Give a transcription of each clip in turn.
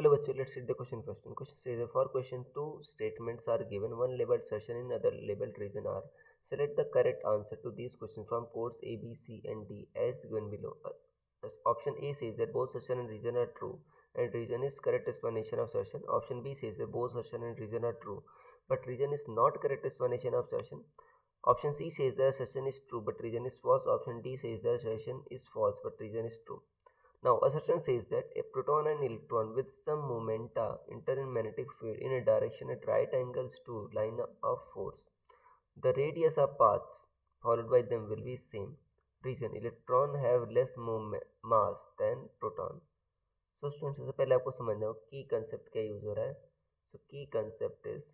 Hello bachcho, let's read the question first. And question says, for question 2 statements are given, one labeled assertion and other labeled reason are. Select the correct answer to these questions from codes A, B, C and D as given below. Option A says that both assertion and reason are true and reason is correct explanation of assertion. Option B says that both assertion and reason are true but reason is not correct explanation of assertion. Option C says the assertion is true but reason is false. Option D says the assertion is false but reason is true. Now, assertion says that a proton and electron with some momenta enter in magnetic field in a direction at right angles to line of force. The radius of paths followed by them will be same. Reason, electron have less mass than proton. So students, सबसे पहले आपको समझना हो की concept क्या use हो रहा है. सो की concept is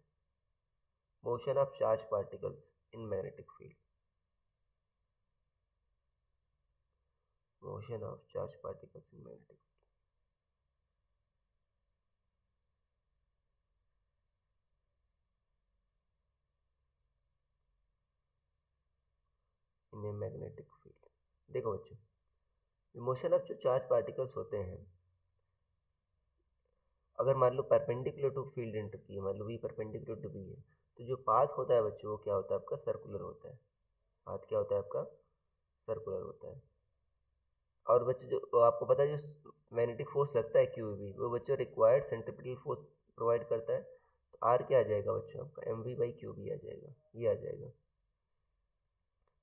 motion of charge particles in magnetic field. Motion of charged particles in magnetic in a magnetic field. देखो बच्चों, मोशन ऑफ जो चार्ज पार्टिकल्स होते हैं, अगर मान लो परपेंडिकुलर टू फील्ड एंटर की है, मान लो वी परपेंडिकुलर टू बी है, तो जो पाथ होता है बच्चों वो क्या होता है आपका सर्कुलर होता है. पाथ क्या होता है आपका सर्कुलर होता है. और बच्चों जो आपको पता है जो मैग्नेटिक फोर्स लगता है क्यू वी, वो बच्चों रिक्वायर्ड सेंट्रीपिटल फोर्स प्रोवाइड करता है. तो आर क्या आ जाएगा बच्चों आपका M V by Q B आ जाएगा, ये आ जाएगा.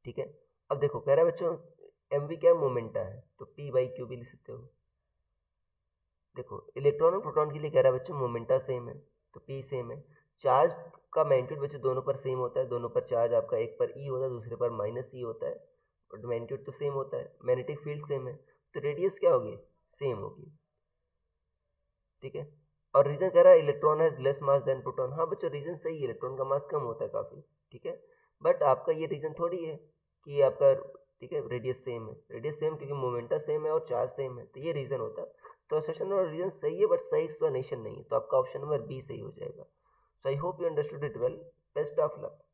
ठीक है. अब देखो कह रहा है बच्चों एम वी क्या मोमेंटा है, तो पी बाई क्यू भी लिख सकते हो. देखो इलेक्ट्रॉन और प्रोटॉन के लिए कह रहा है बच्चों मोमेंटा सेम है तो पी सेम है. चार्ज का मैग्नीट्यूड बच्चों दोनों पर सेम होता है, दोनों पर चार्ज आपका एक पर ई होता है दूसरे पर माइनस ई होता है और मैग्नीट्यूड तो सेम होता है. मैग्नेटिक फील्ड सेम है तो रेडियस क्या होगी सेम होगी. ठीक है. और रीजन कह रहा है electron has less mass than proton. हाँ बच्चों रीजन सही है, इलेक्ट्रॉन का मास कम होता है काफ़ी. ठीक है. बट आपका ये रीजन थोड़ी है कि आपका ठीक है रेडियस सेम है. रेडियस सेम क्योंकि मोमेंटा सेम है और चार्ज सेम है, तो ये रीजन होता है. तो असर्शन और रीजन सही है बट सही एक्सप्लेनेशन नहीं है, तो आपका ऑप्शन नंबर बी सही हो जाएगा. So I hope you understood it well. Best of luck.